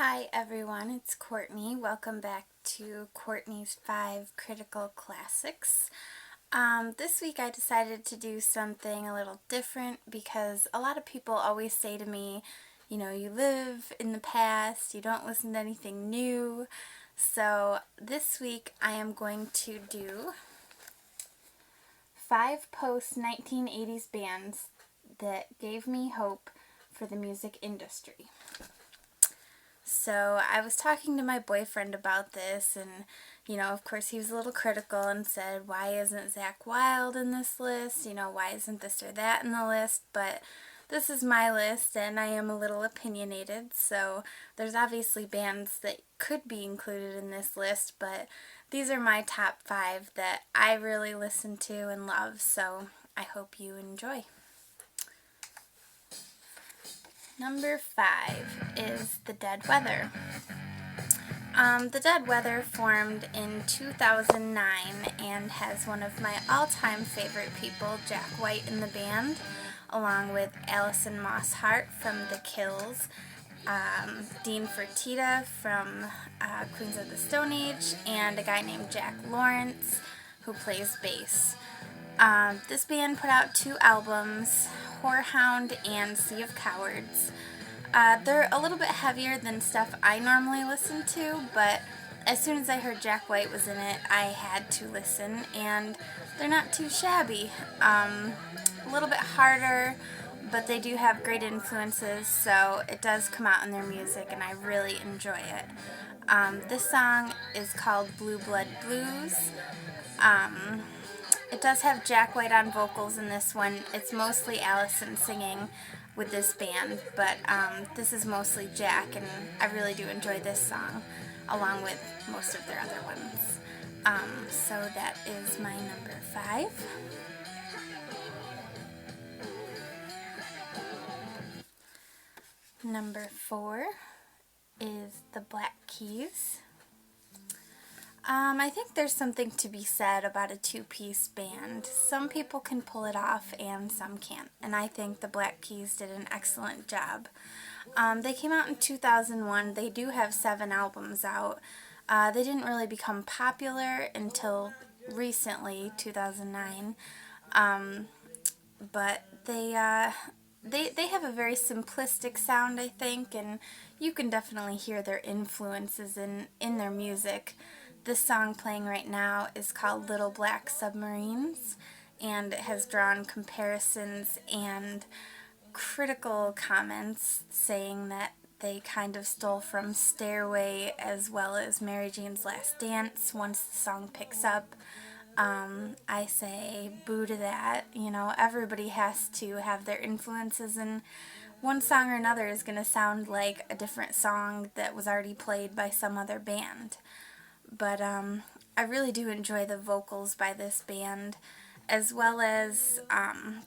Hi everyone, it's Courtney. Welcome back to Courtney's 5 Critical Classics. This week I decided to do something a little different because a lot of people always say to me, you live in the past, you don't listen to anything new. So this week I am going to do 5 post-1980s bands that gave me hope for the music industry. So I was talking to my boyfriend about this, and of course he was a little critical and said, why isn't Zakk Wylde in this list? Why isn't this or that in the list? But this is my list, and I am a little opinionated, so there's obviously bands that could be included in this list, but these are my top 5 that I really listen to and love, so I hope you enjoy. Number 5 is The Dead Weather. The Dead Weather formed in 2009 and has one of my all-time favorite people, Jack White, in the band, along with Alison Moss-Hart from The Kills, Dean Fertitta from Queens of the Stone Age, and a guy named Jack Lawrence who plays bass. This band put out 2 albums, Whorehound and Sea of Cowards. They're a little bit heavier than stuff I normally listen to, but as soon as I heard Jack White was in it, I had to listen, and they're not too shabby. A little bit harder, but they do have great influences, so it does come out in their music, and I really enjoy it. This song is called Blue Blood Blues. It does have Jack White on vocals in this one. It's mostly Alison singing with this band, but this is mostly Jack, and I really do enjoy this song, along with most of their other ones. So that is my number 5. Number 4 is the Black Keys. I think there's something to be said about a 2-piece band. Some people can pull it off and some can't, and I think the Black Keys did an excellent job. They came out in 2001. They do have 7 albums out. They didn't really become popular until recently, 2009, but they have a very simplistic sound, I think, and you can definitely hear their influences in their music. This song playing right now is called Little Black Submarines, and it has drawn comparisons and critical comments saying that they kind of stole from Stairway as well as Mary Jane's Last Dance once the song picks up. I say boo to that. Everybody has to have their influences, and one song or another is going to sound like a different song that was already played by some other band. But I really do enjoy the vocals by this band, as well as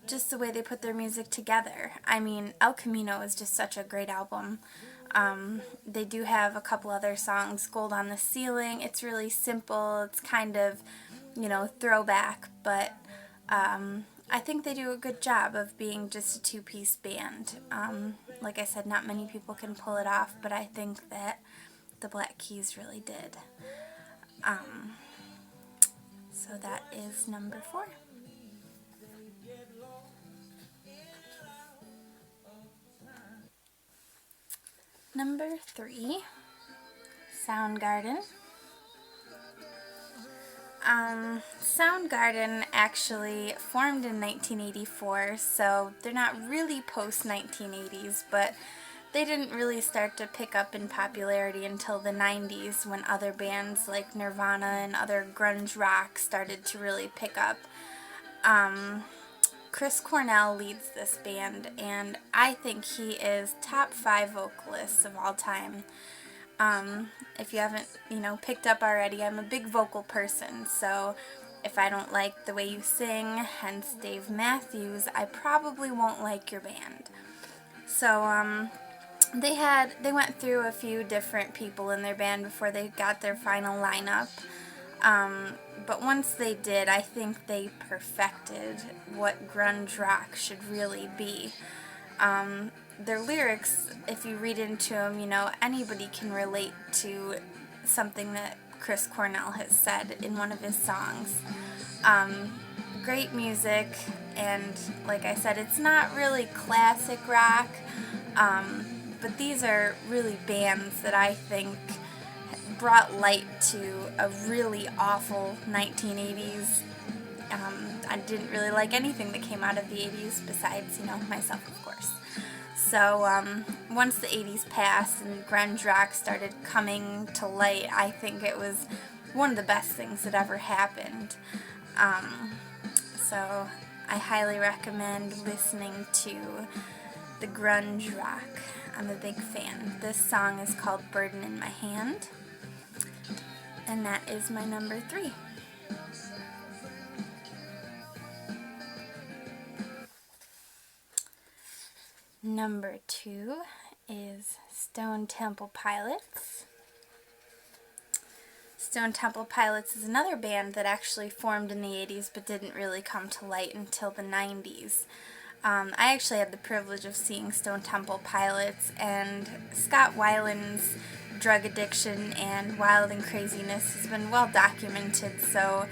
just the way they put their music together. I mean, El Camino is just such a great album. They do have a couple other songs, Gold on the Ceiling. It's really simple. It's kind of, throwback, but I think they do a good job of being just a 2-piece band. Like I said, not many people can pull it off, but I think that the Black Keys really did. So that is number 4. Number 3, Soundgarden. Soundgarden actually formed in 1984, so they're not really post-1980s, but they didn't really start to pick up in popularity until the 90s, when other bands like Nirvana and other grunge rock started to really pick up. Chris Cornell leads this band, and I think he is top 5 vocalists of all time. If you haven't, picked up already, I'm a big vocal person, so if I don't like the way you sing, hence Dave Matthews, I probably won't like your band. So, they went through a few different people in their band before they got their final lineup. But once they did, I think they perfected what grunge rock should really be. their lyrics, if you read into them, you know, anybody can relate to something that Chris Cornell has said in one of his songs. Great music, and like I said, it's not really classic rock, but these are really bands that I think brought light to a really awful 1980s. I didn't really like anything that came out of the 80s besides, you know, myself, of course. So once the 80s passed and grunge rock started coming to light, I think it was one of the best things that ever happened. So I highly recommend listening to the grunge rock. I'm a big fan. This song is called Burden in My Hand, and that is my number 3. Number 2 is Stone Temple Pilots. Stone Temple Pilots is another band that actually formed in the 80s but didn't really come to light until the 90s. I actually had the privilege of seeing Stone Temple Pilots, and Scott Weiland's drug addiction and wild and craziness has been well documented, so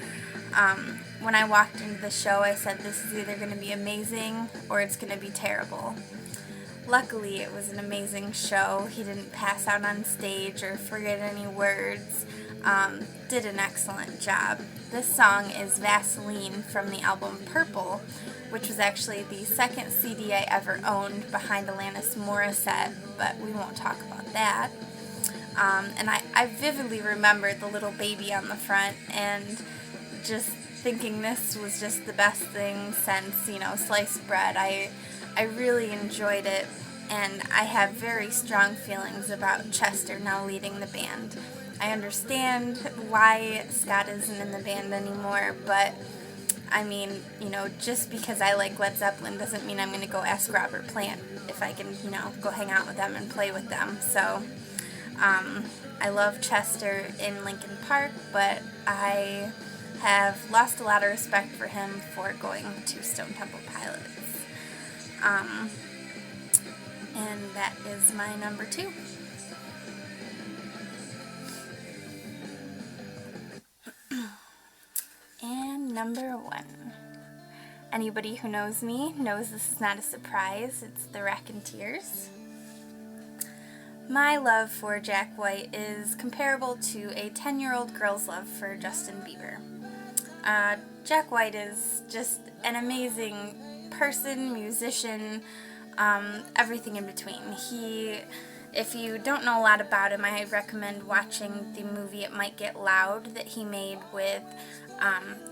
when I walked into the show I said this is either going to be amazing or it's going to be terrible. Luckily it was an amazing show. He didn't pass out on stage or forget any words. Did an excellent job. This song is Vaseline from the album Purple, which was actually the second CD I ever owned behind Alanis Morissette, but we won't talk about that. And I vividly remember the little baby on the front and just thinking this was just the best thing since, you know, sliced bread. I really enjoyed it, and I have very strong feelings about Chester now leading the band. I understand why Scott isn't in the band anymore, but I mean, you know, just because I like Led Zeppelin doesn't mean I'm going to go ask Robert Plant if I can, you know, go hang out with them and play with them. So, I love Chester in Linkin Park, but I have lost a lot of respect for him for going to Stone Temple Pilots. And that is my number 2. And number 1. Anybody who knows me knows this is not a surprise. It's the Raconteurs. My love for Jack White is comparable to a 10-year-old girl's love for Justin Bieber. Jack White is just an amazing person, musician, everything in between. If you don't know a lot about him, I recommend watching the movie It Might Get Loud that he made with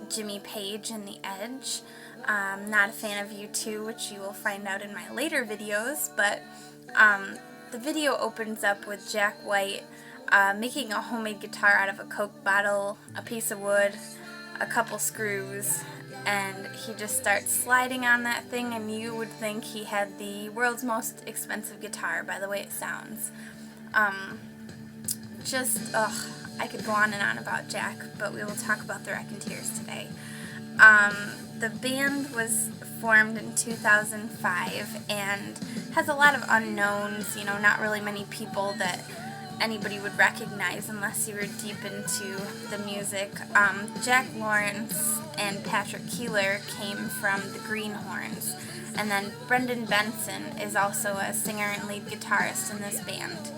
Jimmy Page and The Edge. Not a fan of U2, which you will find out in my later videos, but the video opens up with Jack White making a homemade guitar out of a Coke bottle, a piece of wood, a couple screws, and he just starts sliding on that thing, and you would think he had the world's most expensive guitar by the way it sounds. I could go on and on about Jack, but we will talk about the Raconteurs today. The band was formed in 2005 and has a lot of unknowns, you know, not really many people that anybody would recognize unless you were deep into the music. Jack Lawrence and Patrick Keeler came from the Greenhorns, and then Brendan Benson is also a singer and lead guitarist in this band.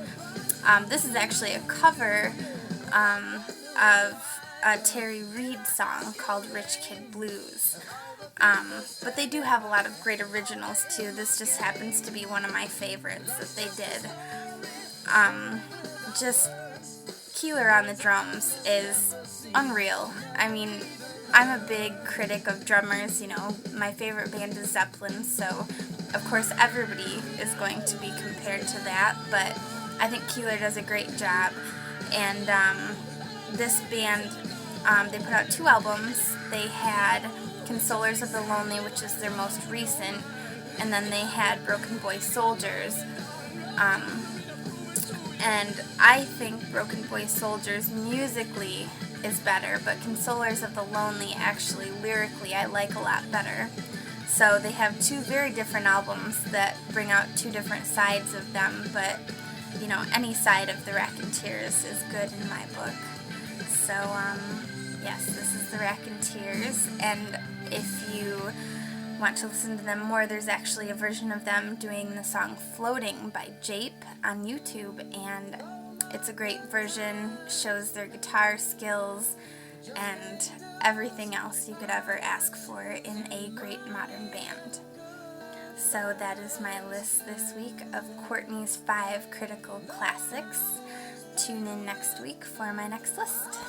This is actually a cover of a Terry Reid song called Rich Kid Blues. But they do have a lot of great originals too. This just happens to be one of my favorites that they did. Just Keeler on the drums is unreal. I mean, I'm a big critic of drummers, you know, my favorite band is Zeppelin, so of course everybody is going to be compared to that, but I think Keeler does a great job. And this band, they put out 2 albums. They had Consolers of the Lonely, which is their most recent, and then they had Broken Boy Soldiers. And I think Broken Boy Soldiers musically is better, but Consolers of the Lonely actually lyrically I like a lot better. So they have two very different albums that bring out two different sides of them, but you know, any side of the Raconteurs is good in my book. So yes, this is the Raconteurs, and if you want to listen to them more, there's actually a version of them doing the song Floating by Jape on YouTube, and it's a great version, shows their guitar skills and everything else you could ever ask for in a great modern band. So that is my list this week of Courtney's 5 critical classics. Tune in next week for my next list.